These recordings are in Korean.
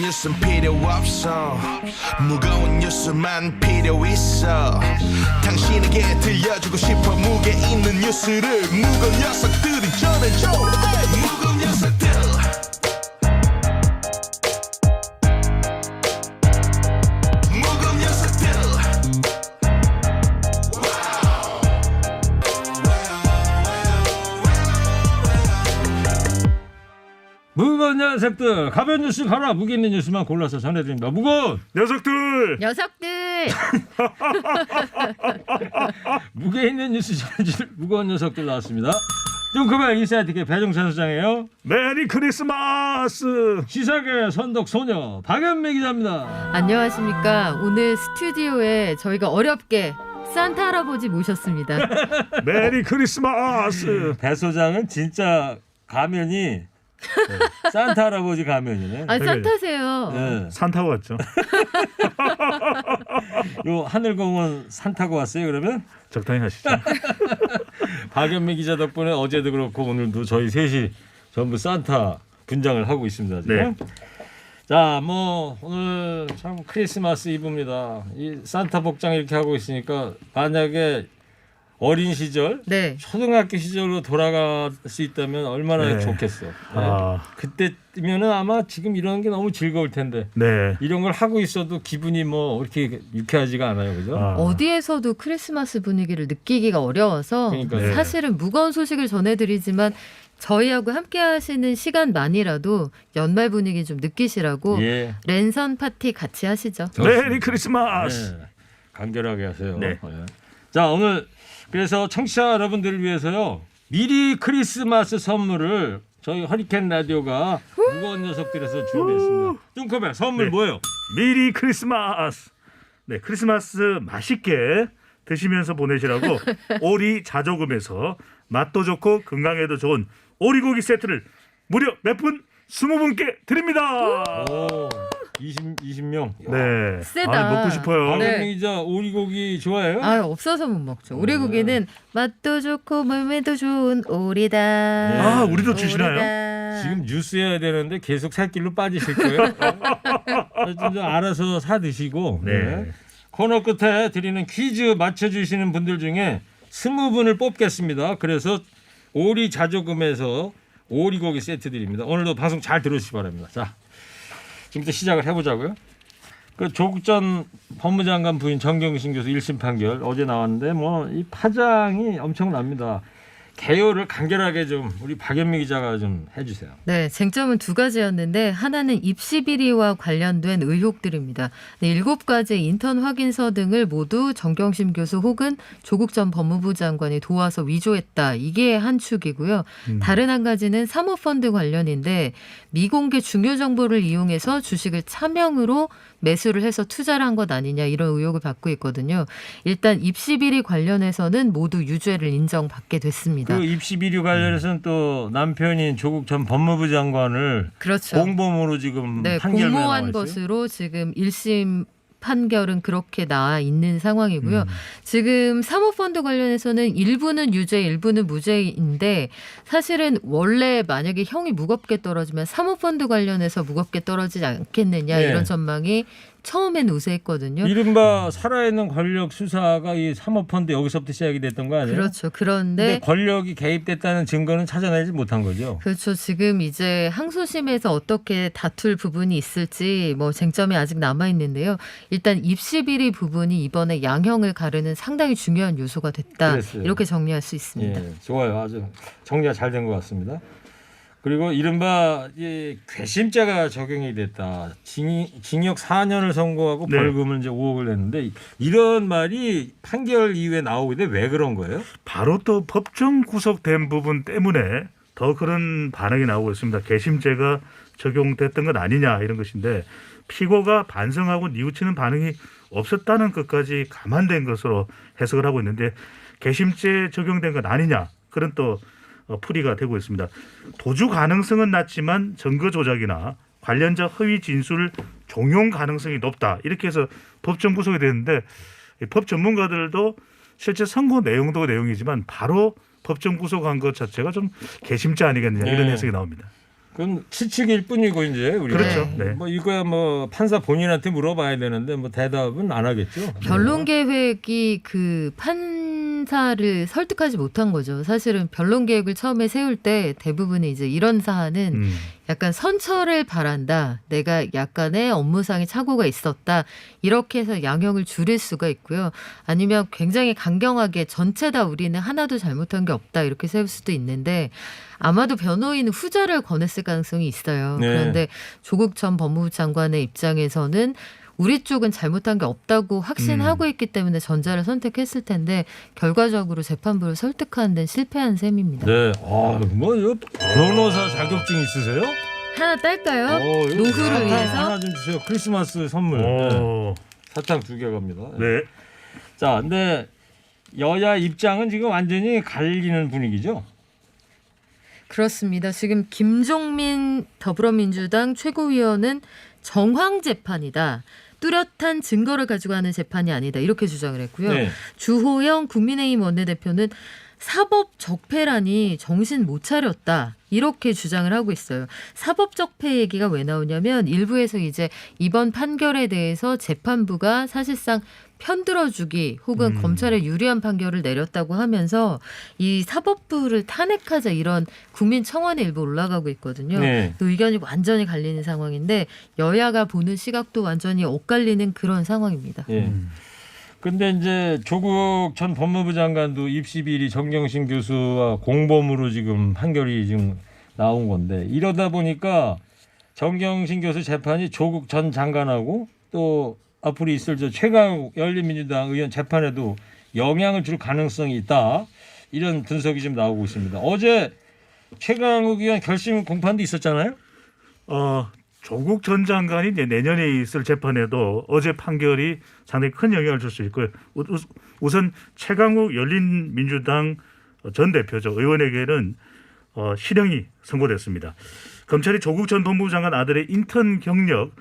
뉴스는 필요 없어 무거운 뉴스만 필요 있어 당신에게 들려주고 싶어 무게 있는 뉴스를 무거운 녀석들이 전해줘 무거운 녀석들 무거운 녀석들 무거운 녀석들 가벼운 뉴스 가라 무게 있는 뉴스만 골라서 전해드립니다. 무거운 녀석들. 무게 있는 뉴스 전해줄 무거운 녀석들 나왔습니다. 뚱커벨 인사이트계 배종찬 소장이에요. 메리 크리스마스. 시사계 선덕 소녀 박연미 기자입니다. 안녕하십니까. 오늘 스튜디오에 저희가 어렵게 산타 할아버지 모셨습니다. 메리 크리스마스. 배 소장은 진짜 가면이 산타 할아버지 가면이네. 아, 산타세요. 네. 산타고 왔죠. 요 하늘공원 산 타고 왔어요 그러면? 적당히 하시죠. 박연미 기자 덕분에 어제도 그렇고 오늘도 저희 셋이 전부 산타 분장을 하고 있습니다. 지금. 네. 자, 뭐 오늘 참 크리스마스 이브입니다. 이 산타 복장 이렇게 하고 있으니까 만약에 어린 시절, 네. 초등학교 시절로 돌아갈 수 있다면 얼마나 네. 좋겠어. 네. 아, 그때면은 아마 지금 이런 게 너무 즐거울 텐데 네. 이런 걸 하고 있어도 기분이 뭐 이렇게 유쾌하지가 않아요, 그죠? 아, 어디에서도 크리스마스 분위기를 느끼기가 어려워서 그러니까요. 사실은 무거운 소식을 전해드리지만 저희하고 함께 하시는 시간만이라도 연말 분위기 좀 느끼시라고 예. 랜선 파티 같이 하시죠. 메리 크리스마스. 네. 간결하게 하세요. 네. 예. 자, 오늘 그래서 청취자 여러분들을 위해서요. 미리 크리스마스 선물을 저희 허리케인 라디오가 무거운 녀석들에서 준비했습니다. 뚱커벨 선물 네. 뭐예요? 미리 크리스마스. 네, 크리스마스 맛있게 드시면서 보내시라고 오리 자조금에서 맛도 좋고 건강에도 좋은 오리고기 세트를 무려 몇 분? 20분께 드립니다. 오, 20명. 세다. 네. 아, 먹고 싶어요. 네. 박연미 기자 오리고기 좋아해요? 아, 없어서 못 먹죠. 오리고기는 맛도 좋고 물매도 좋은 오리다. 아, 우리도 주시나요? 오리다. 지금 뉴스 해야 되는데 계속 살길로 빠지실 거예요. 좀 알아서 사 드시고. 네. 코너 끝에 드리는 퀴즈 맞춰주시는 분들 중에 20분을 뽑겠습니다. 그래서 오리 자조금에서 오리고기 세트 드립니다. 오늘도 방송 잘 들으시기 바랍니다. 자, 지금부터 시작을 해보자고요. 그 조국 전 법무장관 부인 정경심 교수 1심 판결 어제 나왔는데 뭐 이 파장이 엄청납니다. 개요를 간결하게 좀 우리 박연미 기자가 좀 해주세요. 네, 쟁점은 두 가지였는데 하나는 입시 비리와 관련된 의혹들입니다. 네, 7가지 인턴 확인서 등을 모두 정경심 교수 혹은 조국 전 법무부 장관이 도와서 위조했다. 이게 한 축이고요. 다른 한 가지는 사모펀드 관련인데 미공개 중요 정보를 이용해서 주식을 차명으로 매수를 해서 투자를 한 것 아니냐 이런 의혹을 받고 있거든요. 일단 입시 비리 관련해서는 모두 유죄를 인정받게 됐습니다. 그 입시 비리 관련해서는 또 남편인 조국 전 법무부 장관을 그렇죠. 공범으로 지금 네, 판결문에 나와 공모한 있어요. 것으로 지금 1심 판결은 그렇게 나와 있는 상황이고요. 지금 사모펀드 관련해서는 일부는 유죄, 일부는 무죄인데 사실은 원래 만약에 형이 무겁게 떨어지면 사모펀드 관련해서 무겁게 떨어지지 않겠느냐 네. 이런 전망이 처음엔 우세했거든요. 이른바 살아있는 권력 수사가 이 사모펀드 여기서부터 시작이 됐던 거 아니에요? 그렇죠. 근데 그런데 권력이 개입됐다는 증거는 찾아내지 못한 거죠. 그렇죠. 지금 이제 항소심에서 어떻게 다툴 부분이 있을지 뭐 쟁점이 아직 남아 있는데요. 일단 입시 비리 부분이 이번에 양형을 가르는 상당히 중요한 요소가 됐다. 그랬어요. 이렇게 정리할 수 있습니다. 예, 좋아요. 아주 정리가 잘 된 것 같습니다. 그리고 이른바 이 괘씸죄가 적용이 됐다. 징역 4년을 선고하고 네. 벌금을 이제 5억을 냈는데 이런 말이 판결 이후에 나오고 있는데 왜 그런 거예요? 바로 또 법정 구속된 부분 때문에 더 그런 반응이 나오고 있습니다. 괘씸죄가 적용됐던 것 아니냐 이런 것인데 피고가 반성하고 뉘우치는 반응이 없었다는 것까지 감안된 것으로 해석을 하고 있는데 괘씸죄 적용된 것 아니냐 그런 또 풀이가 되고 있습니다. 도주 가능성은 낮지만 증거 조작이나 관련자 허위 진술 종용 가능성이 높다. 이렇게 해서 법정 구속이 됐는데 법 전문가들도 실제 선고 내용도 내용이지만 바로 법정 구속한 것 자체가 좀 괘씸죄 아니겠느냐 이런 네. 해석이 나옵니다. 그건 추측일 뿐이고 이제 우리가 그렇죠. 네. 뭐 이거야 뭐 판사 본인한테 물어봐야 되는데 뭐 대답은 안 하겠죠. 변론 계획이 그 판사를 설득하지 못한 거죠. 사실은 변론 계획을 처음에 세울 때 대부분이 이제 이런 사안은 약간 선처를 바란다. 내가 약간의 업무상의 착오가 있었다. 이렇게 해서 양형을 줄일 수가 있고요. 아니면 굉장히 강경하게 전체 다 우리는 하나도 잘못한 게 없다. 이렇게 세울 수도 있는데 아마도 변호인은 후자를 권했을 가능성이 있어요. 네. 그런데 조국 전 법무부 장관의 입장에서는 우리 쪽은 잘못한 게 없다고 확신하고 있기 때문에 전자를 선택했을 텐데 결과적으로 재판부를 설득하는 데는 실패한 셈입니다. 네. 뭐 이거 변호사 자격증 있으세요? 하나 딸까요? 이거 노후를 사탕 위해서? 하나 좀 주세요. 크리스마스 선물. 네. 사탕 2개 갑니다. 네. 자, 근데 여야 입장은 지금 완전히 갈리는 분위기죠. 그렇습니다. 지금 김종민 더불어민주당 최고위원은 정황 재판이다. 뚜렷한 증거를 가지고 하는 재판이 아니다. 이렇게 주장을 했고요. 네. 주호영 국민의힘 원내대표는 사법 적폐라니 정신 못 차렸다. 이렇게 주장을 하고 있어요. 사법 적폐 얘기가 왜 나오냐면 일부에서 이제 이번 판결에 대해서 재판부가 사실상 편들어주기 혹은 검찰에 유리한 판결을 내렸다고 하면서 이 사법부를 탄핵하자 이런 국민 청원에 일부 올라가고 있거든요. 네. 또 의견이 완전히 갈리는 상황인데 여야가 보는 시각도 완전히 엇갈리는 그런 상황입니다. 예. 근데 이제 조국 전 법무부 장관도 입시 비리 정경심 교수와 공범으로 지금 판결이 지금 나온 건데 이러다 보니까 정경심 교수 재판이 조국 전 장관하고 또 앞으로 있을 저 최강욱 열린민주당 의원 재판에도 영향을 줄 가능성이 있다. 이런 분석이 좀 나오고 있습니다. 어제 최강욱 의원 결심 공판도 있었잖아요. 조국 전 장관이 이제 내년에 있을 재판에도 어제 판결이 상당히 큰 영향을 줄 수 있고요. 우선 최강욱 열린민주당 전 대표죠. 의원에게는 실형이 선고됐습니다. 검찰이 조국 전 법무부 장관 아들의 인턴 경력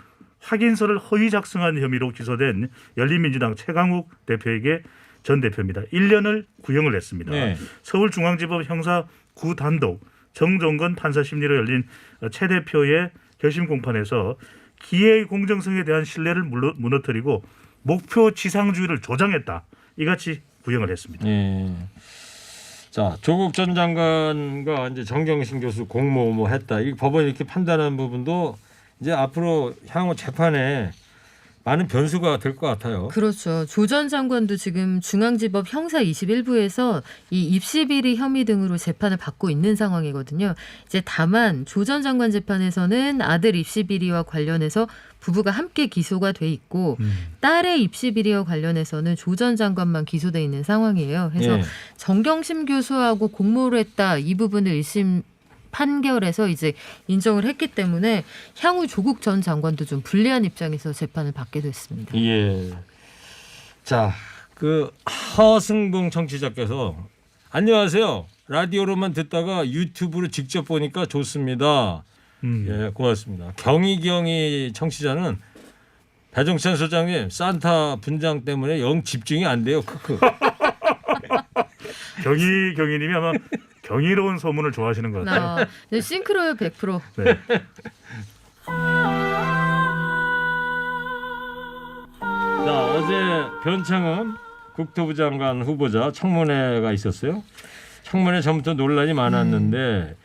확인서를 허위 작성한 혐의로 기소된 열린민주당 최강욱 대표에게 전 대표입니다. 1년을 구형을 했습니다. 네. 서울중앙지법 형사 9단독 정종건 판사 심리로 열린 최 대표의 결심 공판에서 기회의 공정성에 대한 신뢰를 무너뜨리고 목표 지상주의를 조장했다. 이같이 구형을 했습니다. 예. 자, 조국 전 장관과 이제 정경심 교수 공모 했다. 이 법원이 이렇게 판단한 부분도 이제 앞으로 향후 재판에 많은 변수가 될 것 같아요. 그렇죠. 조 전 장관도 지금 중앙지법 형사 21부에서 이 입시비리 혐의 등으로 재판을 받고 있는 상황이거든요. 이제 다만 조 전 장관 재판에서는 아들 입시비리와 관련해서 부부가 함께 기소가 돼 있고 딸의 입시비리와 관련해서는 조 전 장관만 기소돼 있는 상황이에요. 그래서 예. 정경심 교수하고 공모를 했다 이 부분을 1심 판결에서 이제 인정을 했기 때문에 향후 조국 전 장관도 좀 불리한 입장에서 재판을 받게 됐습니다. 예. 자, 그 허승봉 청취자께서 안녕하세요. 라디오로만 듣다가 유튜브로 직접 보니까 좋습니다. 예, 고맙습니다. 경희 청취자는 배종찬 소장님 산타 분장 때문에 영 집중이 안 돼요. 크크. 경희님이 아마 경이로운 소문을 좋아하시는 것 같아요. 싱크로요 100%. 네. 자, 어제 변창흠 국토부 장관 후보자 청문회가 있었어요. 청문회 전부터 논란이 많았는데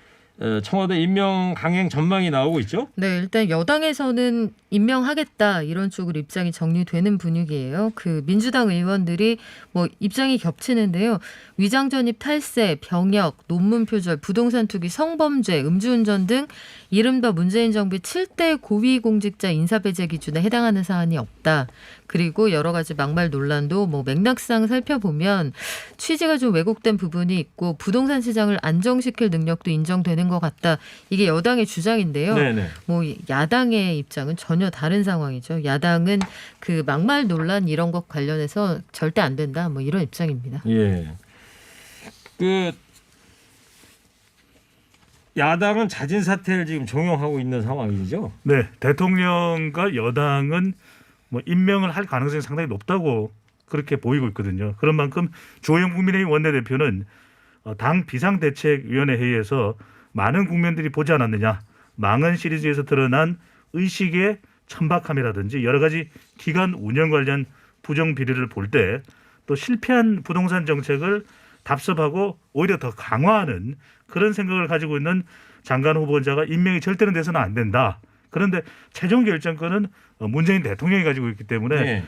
청와대 임명 강행 전망이 나오고 있죠? 네, 일단 여당에서는 임명하겠다 이런 쪽으로 입장이 정리되는 분위기예요. 그 민주당 의원들이 뭐 입장이 겹치는데요. 위장 전입 탈세, 병역, 논문 표절, 부동산 투기, 성범죄, 음주운전 등 이른바 문재인 정부의 7대 고위공직자 인사배제 기준에 해당하는 사안이 없다. 그리고 여러 가지 막말 논란도 뭐 맥락상 살펴보면 취지가 좀 왜곡된 부분이 있고 부동산 시장을 안정시킬 능력도 인정되는 것 같다. 이게 여당의 주장인데요. 네네. 뭐 야당의 입장은 전혀 다른 상황이죠. 야당은 그 막말 논란 이런 것 관련해서 절대 안 된다. 뭐 이런 입장입니다. 예. 그 야당은 자진 사퇴를 지금 종용하고 있는 상황이죠. 네, 대통령과 여당은 뭐 임명을 할 가능성이 상당히 높다고 그렇게 보이고 있거든요. 그런 만큼 주호영 국민의힘 원내대표는 당 비상대책위원회 회의에서 많은 국민들이 보지 않았느냐, 망언 시리즈에서 드러난 의식의 천박함이라든지 여러 가지 기관 운영 관련 부정 비리를 볼 때 또 실패한 부동산 정책을 답습하고 오히려 더 강화하는 그런 생각을 가지고 있는 장관 후보자가 임명이 절대로 돼서는 안 된다. 그런데 최종 결정권은 문재인 대통령이 가지고 있기 때문에 네.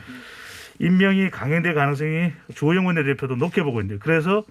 임명이 강행될 가능성이 주호영 원내대표도 높게 보고 있는데 그래서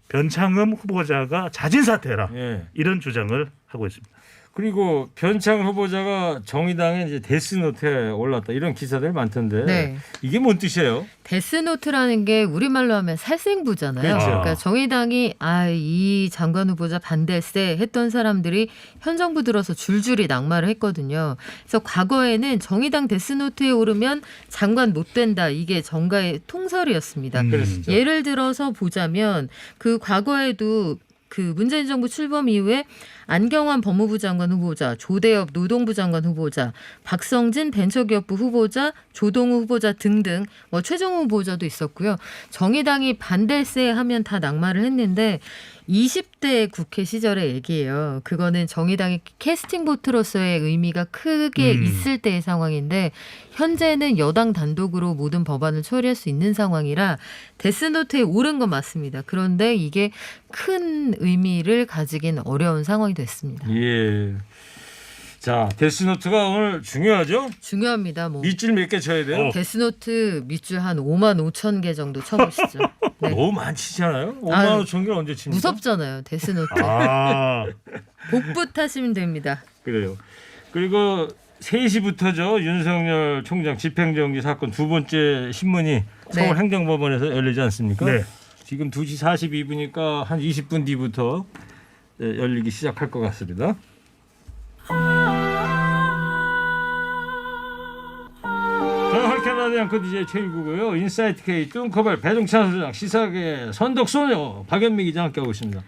변창흠 후보자가 자진 사퇴해라 예. 이런 주장을 하고 있습니다. 그리고 변창 후보자가 정의당에 이제 데스노트에 올랐다 이런 기사들 많던데 네. 이게 뭔 뜻이에요? 데스노트라는 게 우리말로 하면 살생부잖아요. 그렇죠. 그러니까 정의당이 이 장관 후보자 반대세 했던 사람들이 현 정부 들어서 줄줄이 낙마를 했거든요. 그래서 과거에는 정의당 데스노트에 오르면 장관 못 된다. 이게 정가의 통설이었습니다. 그랬었죠. 예를 들어서 보자면 그 과거에도 그 문재인 정부 출범 이후에 안경환 법무부 장관 후보자, 조대엽 노동부 장관 후보자, 박성진 벤처기업부 후보자, 조동우 후보자 등등 최종 후보자도 있었고요. 정의당이 반대세 하면 다 낙마를 했는데 20대 국회 시절의 얘기예요. 그거는 정의당의 캐스팅 보트로서의 의미가 크게 있을 때의 상황인데 현재는 여당 단독으로 모든 법안을 처리할 수 있는 상황이라 데스노트에 오른 건 맞습니다. 그런데 이게 큰 의미를 가지긴 어려운 상황이 됐습니다. 예. 자, 데스노트가 오늘 중요하죠? 중요합니다. 밑줄 몇 개 쳐야 돼요? 데스노트 밑줄 한 5만 5천 개 정도 쳐보시죠. 네. 너무 많이 치잖아요. 5만 아유, 5천 개를 언제 칩니까? 무섭잖아요. 데스노트. 아, 복부 타시면 됩니다. 그래요. 그리고 3시부터죠. 윤석열 총장 집행정지 사건 두 번째 신문이 서울행정법원에서 열리지 않습니까? 네. 지금 2시 42분이니까 한 20분 뒤부터 열리기 시작할 것 같습니다. 저는 할캐나디 앙커 DJ 최일구고요. 인사이트 K 뚱커벨 배종찬 소장 시사계 선덕소녀 박연미 기자 함께하고 있습니다.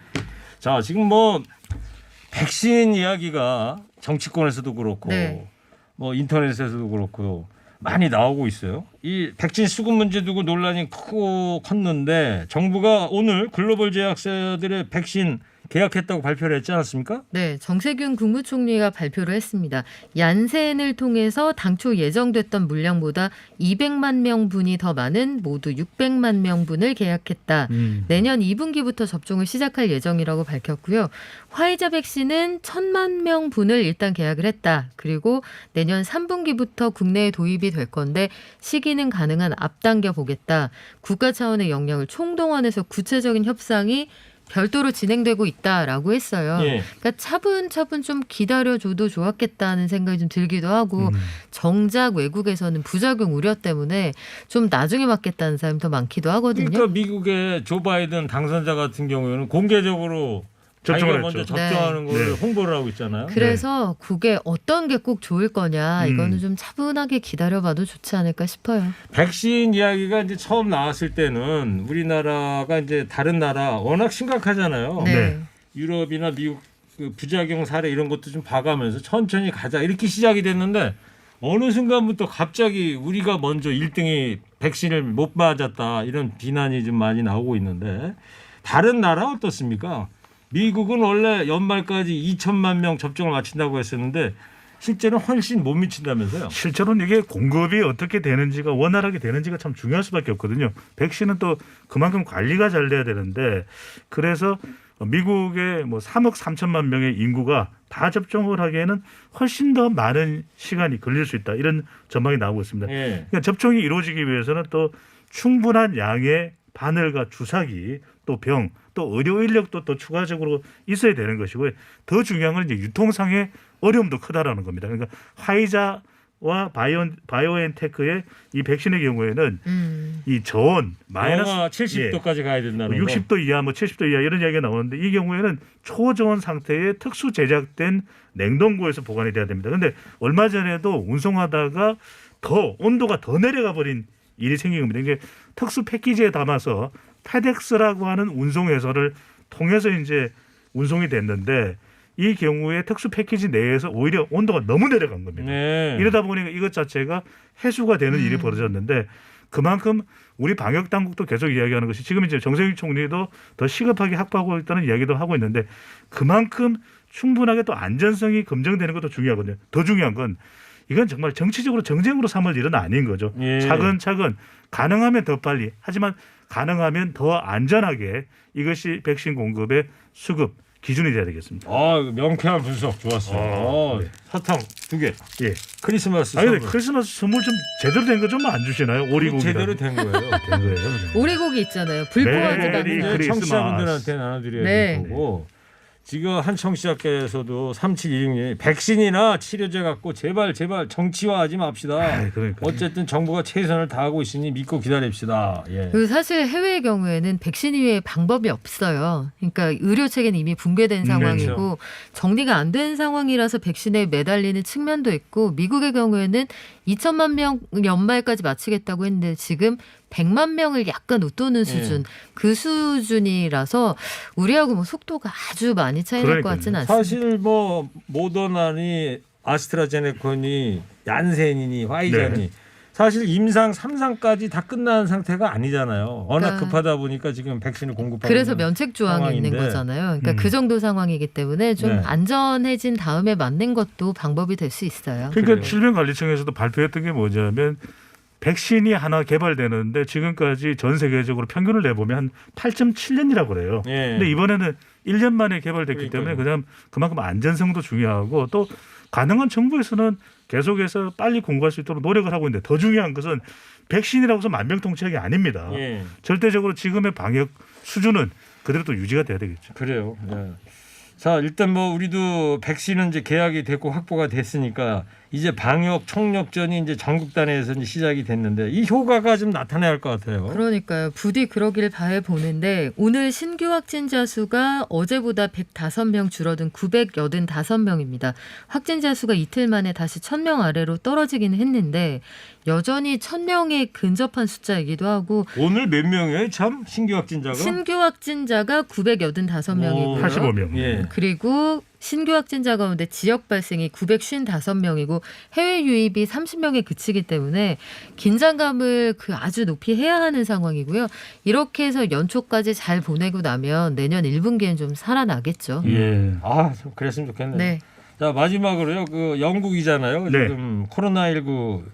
자, 지금 백신 이야기가 정치권에서도 그렇고 네. 인터넷에서도 그렇고 많이 나오고 있어요. 이 백신 수급 문제 두고 논란이 컸는데 정부가 오늘 글로벌 제약사들의 백신 계약했다고 발표를 했지 않았습니까? 네, 정세균 국무총리가 발표를 했습니다. 얀센을 통해서 당초 예정됐던 물량보다 200만 명분이 더 많은 모두 600만 명분을 계약했다. 내년 2분기부터 접종을 시작할 예정이라고 밝혔고요. 화이자 백신은 1,000만 명분을 일단 계약을 했다. 그리고 내년 3분기부터 국내에 도입이 될 건데 시기는 가능한 앞당겨 보겠다. 국가 차원의 역량을 총동원해서 구체적인 협상이 별도로 진행되고 있다라고 했어요. 예. 그러니까 차분차분 좀 기다려줘도 좋았겠다는 생각이 좀 들기도 하고 정작 외국에서는 부작용 우려 때문에 좀 나중에 맞겠다는 사람이 더 많기도 하거든요. 그러니까 미국의 조 바이든 당선자 같은 경우에는 공개적으로 접종을 자기가 먼저 했죠. 접종하는 네. 걸 네. 홍보를 하고 있잖아요. 그래서 그게 어떤 게 꼭 좋을 거냐 이거는 좀 차분하게 기다려봐도 좋지 않을까 싶어요. 백신 이야기가 이제 처음 나왔을 때는 우리나라가 이제 다른 나라 워낙 심각하잖아요. 네. 네. 유럽이나 미국 그 부작용 사례 이런 것도 좀 봐가면서 천천히 가자 이렇게 시작이 됐는데 어느 순간부터 갑자기 우리가 먼저 1등이 백신을 못 맞았다 이런 비난이 좀 많이 나오고 있는데 다른 나라 어떻습니까? 미국은 원래 연말까지 2천만 명 접종을 마친다고 했었는데 실제는 훨씬 못 미친다면서요? 실제로는 이게 공급이 어떻게 되는지가 원활하게 되는지가 참 중요할 수밖에 없거든요. 백신은 또 그만큼 관리가 잘 돼야 되는데 그래서 미국의 3억 3천만 명의 인구가 다 접종을 하기에는 훨씬 더 많은 시간이 걸릴 수 있다. 이런 전망이 나오고 있습니다. 예. 그러니까 접종이 이루어지기 위해서는 또 충분한 양의 바늘과 주사기 또 병, 또 의료 인력도 또 추가적으로 있어야 되는 것이고요. 더 중요한 건 이제 유통상의 어려움도 크다라는 겁니다. 그러니까 화이자와 바이오엔테크의 이 백신의 경우에는 이 저온 마이너스 영하 70도까지 가야 된다는 거. 60도 이하, 70도 이하 이런 이야기가 나오는데 이 경우에는 초저온 상태의 특수 제작된 냉동고에서 보관이 돼야 됩니다. 그런데 얼마 전에도 운송하다가 더 온도가 더 내려가 버린 일이 생긴 겁니다. 이게 특수 패키지에 담아서 페덱스라고 하는 운송회사를 통해서 이제 운송이 됐는데 이 경우에 특수 패키지 내에서 오히려 온도가 너무 내려간 겁니다. 네. 이러다 보니까 이것 자체가 해수가 되는 일이 벌어졌는데 그만큼 우리 방역 당국도 계속 이야기하는 것이 지금 이제 정세균 총리도 더 시급하게 확보하고 있다는 이야기도 하고 있는데 그만큼 충분하게 또 안전성이 검증되는 것도 중요하거든요. 더 중요한 건 이건 정말 정치적으로 정쟁으로 삼을 일은 아닌 거죠. 예. 차근차근 가능하면 더 빨리 하지만 가능하면 더 안전하게 이것이 백신 공급의 수급 기준이 돼야 되겠습니다. 명쾌한 분석 좋았어요. 네. 사탕 2개. 예. 크리스마스 아니 선물. 근데 크리스마스 선물 좀 제대로 된 거 좀 안 주시나요? 오리고기 제대로 된 거예요. 된 거예요. 오리고기 있잖아요. 불포화지 메리 않는 거. 크리스마스. 청취자분들한테 나눠드려야 네. 될 거고 지금 한 청취자께서도 3726님 백신이나 치료제 갖고 제발 정치화하지 맙시다. 그러니까. 어쨌든 정부가 최선을 다하고 있으니 믿고 기다립시다. 예. 그 사실 해외의 경우에는 백신 이외에 방법이 없어요. 그러니까 의료 체계는 이미 붕괴된 상황이고 그렇죠. 정리가 안 된 상황이라서 백신에 매달리는 측면도 있고 미국의 경우에는 2천만 명 연말까지 마치겠다고 했는데 지금 100만 명을 약간 웃도는 수준 그 수준이라서 우리하고 뭐 속도가 아주 많이 차이 날 것 그러니까요. 같지는 않습니다. 사실 뭐 모더나니 아스트라제네카니 얀센이니 화이자니 네. 사실 임상 3상까지 다 끝난 상태가 아니잖아요. 워낙 그러니까 급하다 보니까 지금 백신을 공급하고 그래서 있는 면책 조항이 있는 상황인데. 거잖아요. 그러니까 그 정도 상황이기 때문에 좀 네. 안전해진 다음에 맞는 것도 방법이 될 수 있어요. 그러니까 그래요. 질병관리청에서도 발표했던 게 뭐냐면 백신이 하나 개발되는데 지금까지 전 세계적으로 평균을 내보면 한 8.7년이라고 그래요. 예. 근데 이번에는 1년 만에 개발됐기 그러니까요. 때문에 그만큼 안전성도 중요하고 또 가능한 정부에서는 계속해서 빨리 공부할 수 있도록 노력을 하고 있는데 더 중요한 것은 백신이라고 해서 만병통치약이 아닙니다. 예. 절대적으로 지금의 방역 수준은 그대로 또 유지가 돼야 되겠죠. 그래요. 예. 자 일단 뭐 우리도 백신은 이제 계약이 됐고 확보가 됐으니까 이제 방역 총력전이 이제 전국 단위에서 이제 시작이 됐는데 이 효과가 좀 나타나야 할 것 같아요. 그러니까요. 부디 그러길 바해 보는데 오늘 신규 확진자 수가 어제보다 105명 줄어든 985명입니다. 확진자 수가 이틀 만에 다시 1000명 아래로 떨어지긴 했는데 여전히 1000명에 근접한 숫자이기도 하고 오늘 몇 명이에요? 참 신규 확진자가? 신규 확진자가 985명이고요. 85명. 예. 그리고 신규 확진자 가운데 지역 발생이 955명이고 해외 유입이 30명에 그치기 때문에 긴장감을 아주 높이 해야 하는 상황이고요. 이렇게 해서 연초까지 잘 보내고 나면 내년 1분기엔 좀 살아나겠죠. 예. 좀 그랬으면 좋겠네요. 네. 자 마지막으로요. 그 영국이잖아요. 네. 지금 코로나19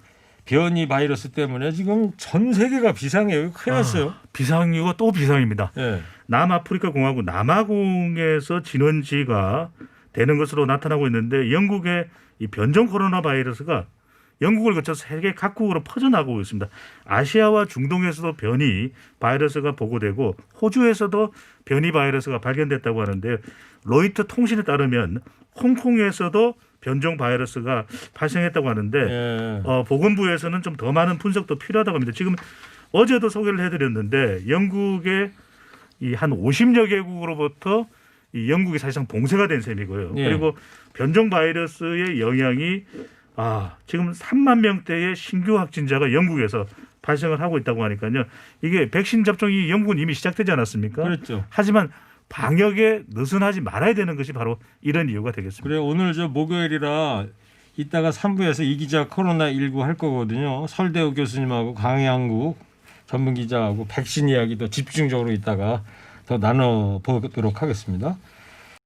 변이 바이러스 때문에 지금 전 세계가 비상이에요. 큰일 났어요. 비상이고 또 비상입니다. 예. 남아프리카 공화국 남아공에서 진원지가 되는 것으로 나타나고 있는데 영국의 이 변종 코로나 바이러스가 영국을 거쳐서 세계 각국으로 퍼져나가고 있습니다. 아시아와 중동에서도 변이 바이러스가 보고되고 호주에서도 변이 바이러스가 발견됐다고 하는데 로이터 통신에 따르면 홍콩에서도 변종 바이러스가 발생했다고 하는데 예. 보건부에서는 좀 더 많은 분석도 필요하다고 합니다. 지금 어제도 소개를 해드렸는데 영국의 이 한 50여 개국으로부터 이 영국이 사실상 봉쇄가 된 셈이고요. 예. 그리고 변종 바이러스의 영향이 지금 3만 명대의 신규 확진자가 영국에서 발생을 하고 있다고 하니까요. 이게 백신 접종이 영국은 이미 시작되지 않았습니까? 그렇죠. 하지만 방역에 느슨하지 말아야 되는 것이 바로 이런 이유가 되겠습니다. 그래 오늘 저 목요일이라 이따가 3부에서 이 기자 코로나19 할 거거든요. 설대우 교수님하고 강양국 전문 기자하고 백신 이야기도 집중적으로 이따가 더 나눠보도록 하겠습니다.